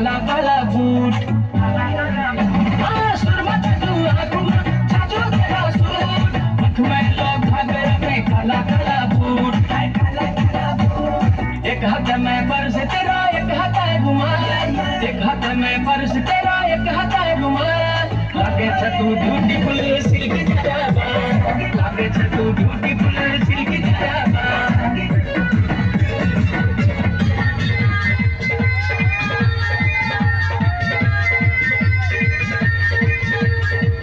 काला काला बूट सुरमा जादू आँखों में जादू तेरा सूट मुख में लोग घाघरा में काला काला बूट एक हाथ में पर्स तेरा एक हाथ है रुमाल एक हाथ में पर्स तेरा एक हाथ है रुमाल लागे तू ब्यूटीफुल सिल्क जराबा लागे तू ब्यूटीफुल सिल्क जराबा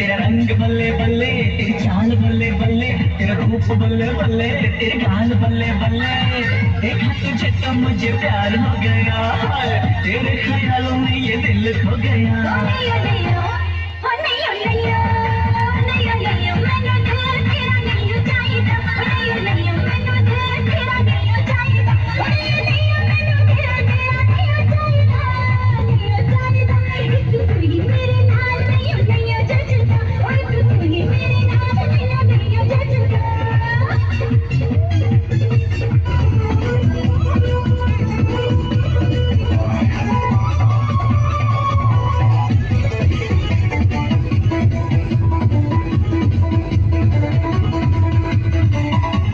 तेरा रंग बल्ले बल्ले तेरी चाल बल्ले बल्ले तेरा रूप बल्ले बल्ले तेरे गाल बल्ले बल्ले देखा तुझे तो मुझे प्यार हो गया तेरे ख्यालों में ये दिल खो गया